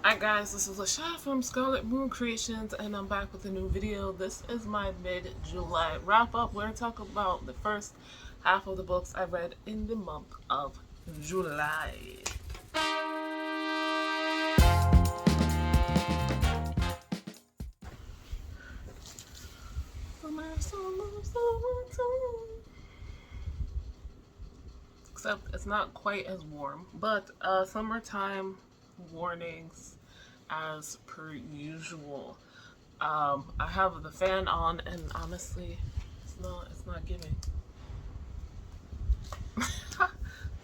Hi guys, this is Lashette from Scarlet Moon Creations and I'm back with a new video. This is my mid-July wrap-up where I talk about the first half of the books I read in the month of July. Except it's not quite as warm, but summertime warnings as per usual. I have the fan on and honestly it's not giving.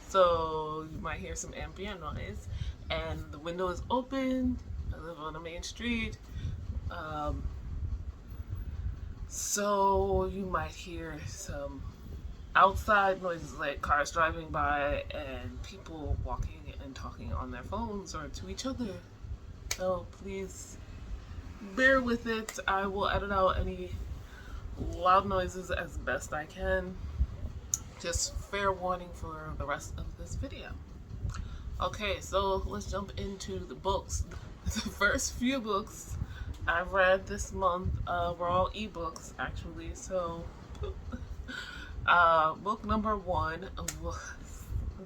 So you might hear some ambient noise and the window is open. I live on a main street. So you might hear some outside noises like cars driving by and people walking and talking on their phones or to each other. So please bear with it. I will edit out any loud noises as best I can. Just fair warning for the rest of this video. Okay, so let's jump into the books. The first few books I've read this month were all ebooks actually. So book number 1 was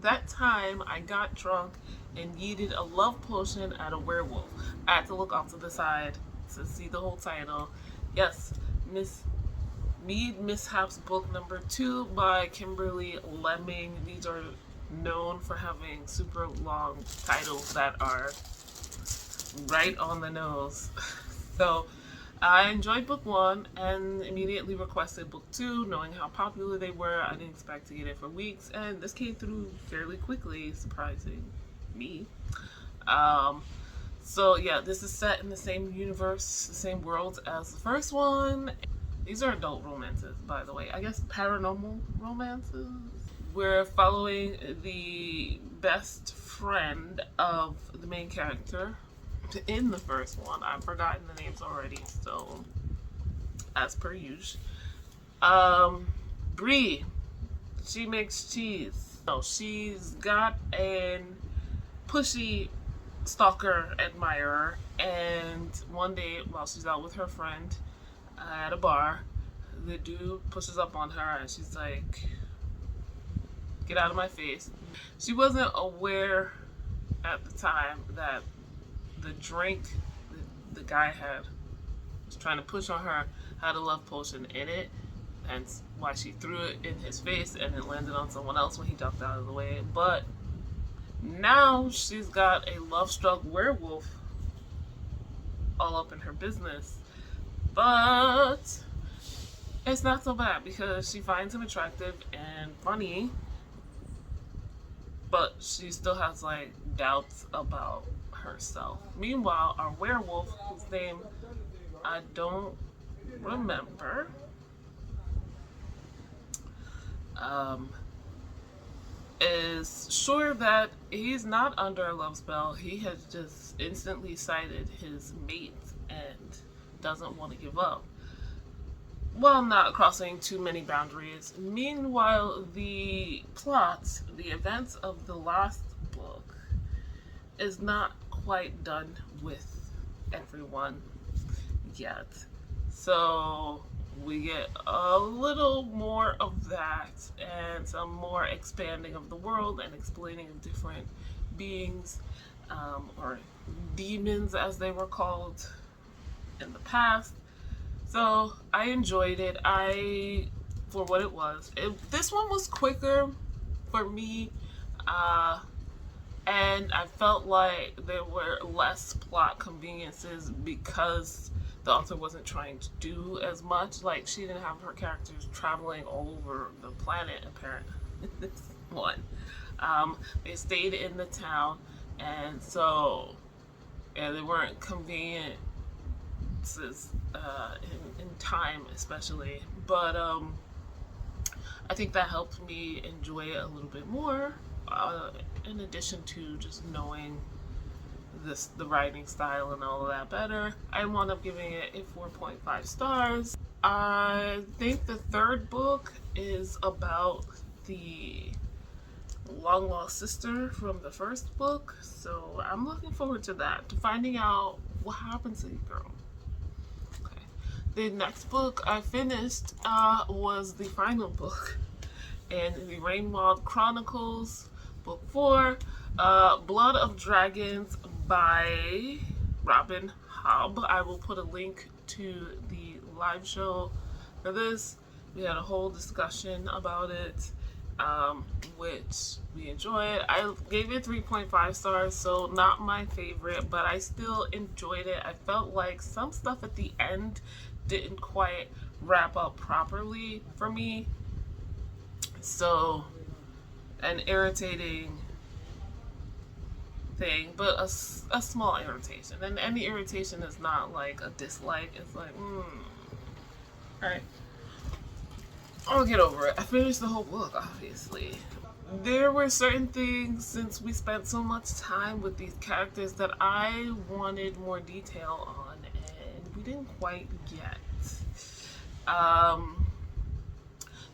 That Time I Got Drunk and Yeeted a Love Potion at a Werewolf. I had to look off to the side to see the whole title. Yes, Miss Mead Mishaps book number 2 by Kimberly Lemming. These are known for having super long titles that are right on the nose. So I enjoyed book 1 and immediately requested book 2, knowing how popular they were. I didn't expect to get it for weeks, and this came through fairly quickly, surprising me. So yeah, this is set in the same universe, the same world as the first one. These are adult romances, by the way. I guess paranormal romances. We're following the best friend of the main character in the first one. I've forgotten the names already, so as per usual. Bree, she makes cheese. So she's got a pushy stalker admirer, and one day while she's out with her friend at a bar, the dude pushes up on her and she's like, "Get out of my face." She wasn't aware at the time that the drink the guy was trying to push on her had a love potion in it, and why she threw it in his face and it landed on someone else when he ducked out of the way. But now she's got a love-struck werewolf all up in her business. But it's not so bad because she finds him attractive and funny, but she still has like doubts about herself. Meanwhile, our werewolf, whose name I don't remember, is sure that he's not under a love spell. He has just instantly sighted his mate and doesn't want to give up, while not crossing too many boundaries. Meanwhile, the plot, the events of the last book, is not quite done with everyone yet. So we get a little more of that and some more expanding of the world and explaining of different beings, or demons as they were called in the past. So I enjoyed it. For what it was. This one was quicker for me, and I felt like there were less plot conveniences because the author wasn't trying to do as much. Like, she didn't have her characters traveling all over the planet, apparently. This one. They stayed in the town, and so they weren't convenient in time, especially. But I think that helped me enjoy it a little bit more, in addition to just knowing the writing style and all of that better. I wound up giving it a 4.5 stars. I think the third book is about the long lost sister from the first book. So I'm looking forward to that, to finding out what happened to the girl. Okay. The next book I finished was the final book in the Rainwild Chronicles, book 4, Blood of Dragons by Robin Hobb. I will put a link to the live show for this. We had a whole discussion about it, which we enjoyed. I gave it 3.5 stars, so not my favorite, but I still enjoyed it. I felt like some stuff at the end didn't quite wrap up properly for me. So, an irritating thing, but a small irritation. And any irritation is not like a dislike. It's like, alright. I'll get over it. I finished the whole book, obviously. There were certain things, since we spent so much time with these characters, that I wanted more detail on, and we didn't quite get.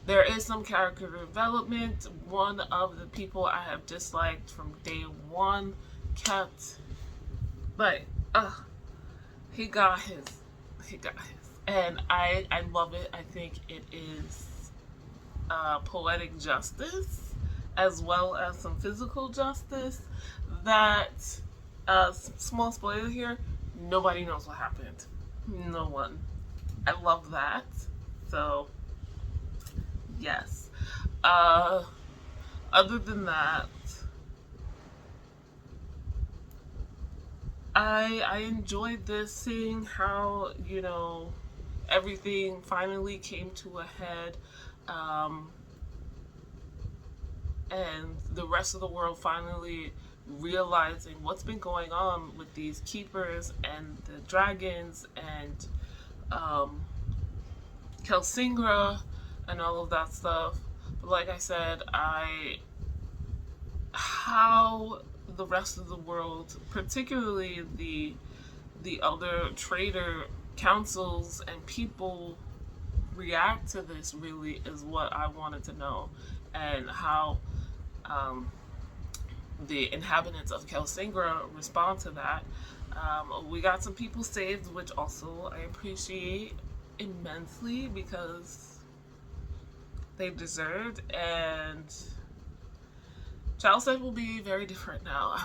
There is some character development. One of the people I have disliked from day one kept, like, he got his, and I love it. I think it is poetic justice as well as some physical justice. That small spoiler here, nobody knows what happened. No one. I love that. So yes. Other than that, I enjoyed this, seeing how, you know, everything finally came to a head, and the rest of the world finally realizing what's been going on with these keepers and the dragons and Kelsingra and all of that stuff. But like I said, how the rest of the world, particularly the other trader councils and people, react to this really is what I wanted to know, and how the inhabitants of Kelsingra respond to that. We got some people saved, which also I appreciate immensely because they deserved, and Child's will be very different now.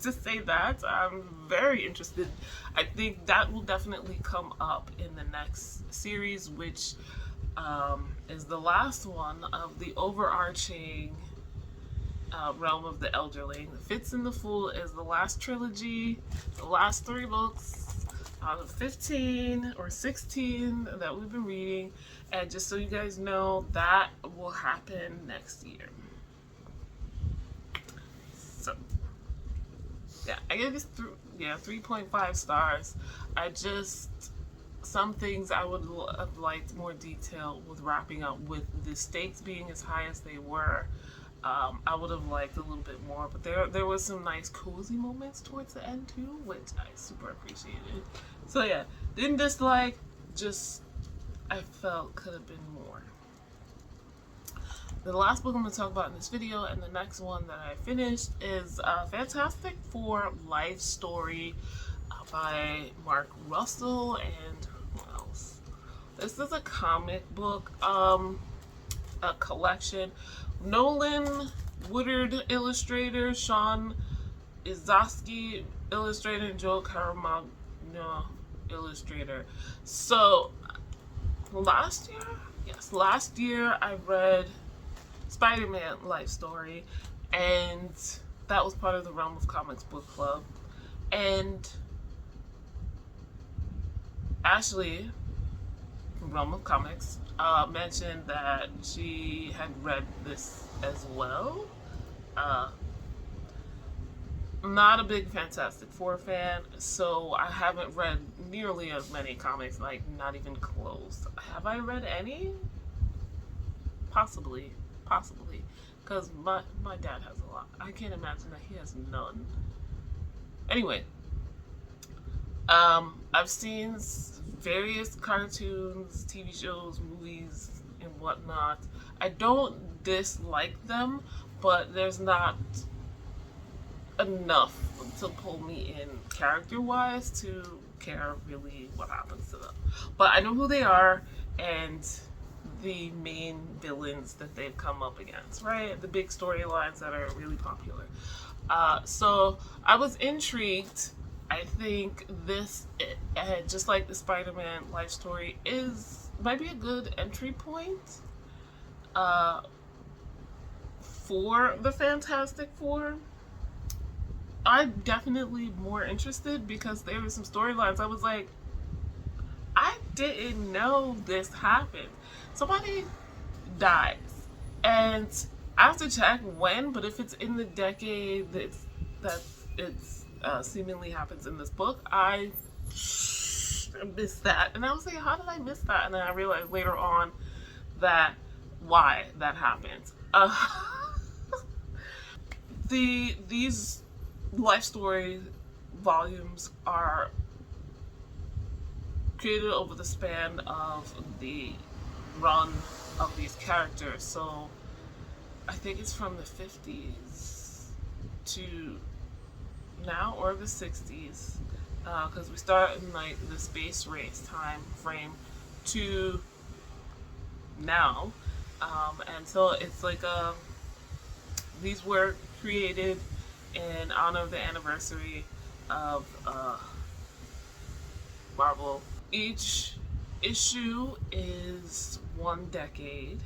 To say that, I'm very interested. I think that will definitely come up in the next series, which is the last one of the overarching realm of the Elderling. The Fits and the Fool is the last trilogy, the last 3 books out of 15 or 16 that we've been reading. And just so you guys know, that will happen next year. So, yeah, I gave this 3.5 stars. Some things I would have liked more detail with wrapping up, with the stakes being as high as they were. I would have liked a little bit more, but there was some nice cozy moments towards the end too, which I super appreciated. So yeah, didn't dislike, just I felt could have been more. The last book I'm going to talk about in this video, and the next one that I finished, is Fantastic Four Life Story by Mark Russell and who else? This is a comic book, a collection. Nolan Woodard illustrator, Sean Izaski illustrator, and Joe Caramagna illustrator. So last year I read Spider-Man Life Story, and that was part of the Realm of Comics book club. And Ashley from Realm of Comics mentioned that she had read this as well. Not a big Fantastic Four fan, so I haven't read nearly as many comics, like not even close. Have I read any? Possibly, because my dad has a lot. I can't imagine that he has none. Anyway, I've seen various cartoons, TV shows, movies, and whatnot. I don't dislike them, but there's not enough to pull me in character-wise to care really what happens to them. But I know who they are and the main villains that they've come up against, right? The big storylines that are really popular. So I was intrigued. I think this, just like the Spider-Man life story, might be a good entry point for the Fantastic Four. I'm definitely more interested because there were some storylines I was like, I didn't know this happened. Somebody dies, and I have to check when, but if it's in the decade that it's seemingly happens in this book, I missed that. And I was like, how did I miss that? And then I realized later on why that happened. These life story volumes are created over the span of the run of these characters. So I think it's from the 50s to now, or the 60s, because we start in like the space race time frame to now, and so it's like these were created in honor of the anniversary of Marvel. Each issue is 1 decade.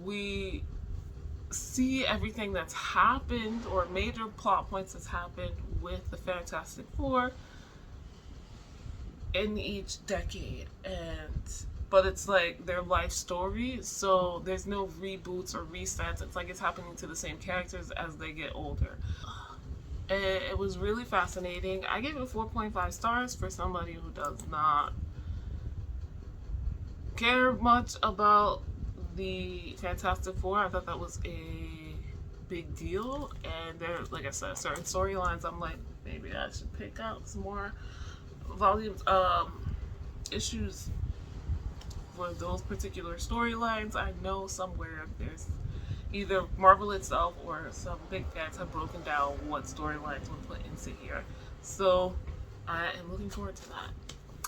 We see everything that's happened, or major plot points that's happened with the Fantastic Four in each decade, but it's like their life story, so there's no reboots or resets. It's like it's happening to the same characters as they get older. It was really fascinating. I gave it 4.5 stars for somebody who does not care much about the Fantastic Four. I thought that was a big deal, and there, like I said, certain storylines I'm like, maybe I should pick out some more volumes, issues for those particular storylines. I know somewhere there's either Marvel itself or some big fans have broken down what storylines were put into here. So I am looking forward to that.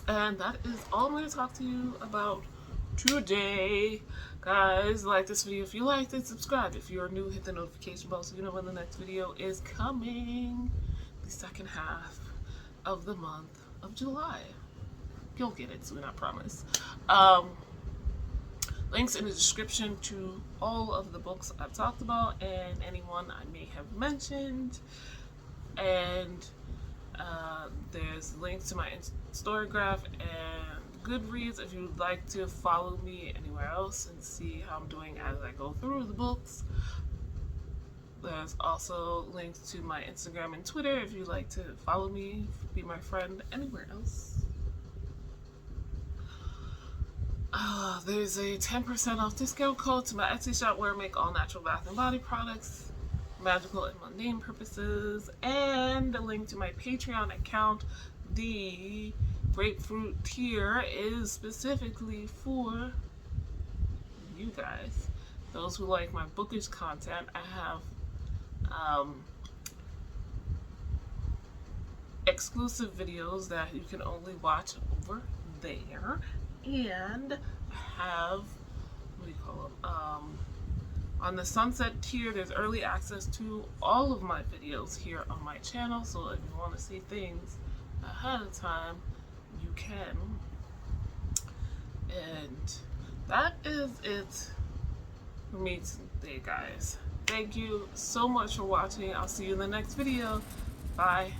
And that is all I'm going to talk to you about today. Guys, like this video if you liked it, subscribe. If you're new, hit the notification bell so you know when the next video is coming. The second half of the month of July. You'll get it soon, I promise. Links in the description to all of the books I've talked about and anyone I may have mentioned. And there's links to my Storygraph and Goodreads if you'd like to follow me anywhere else and see how I'm doing as I go through the books. There's also links to my Instagram and Twitter if you'd like to follow me, be my friend anywhere else. There's a 10% off discount code to my Etsy shop where I make all natural bath and body products, magical and mundane purposes, and a link to my Patreon account. The grapefruit tier is specifically for you guys, those who like my bookish content. I have exclusive videos that you can only watch over there, and have, what do you call them, on the sunset tier there's early access to all of my videos here on my channel, so if you want to see things ahead of time you can. And that is it for me today, guys. Thank you so much for watching. I'll see you in the next video. Bye.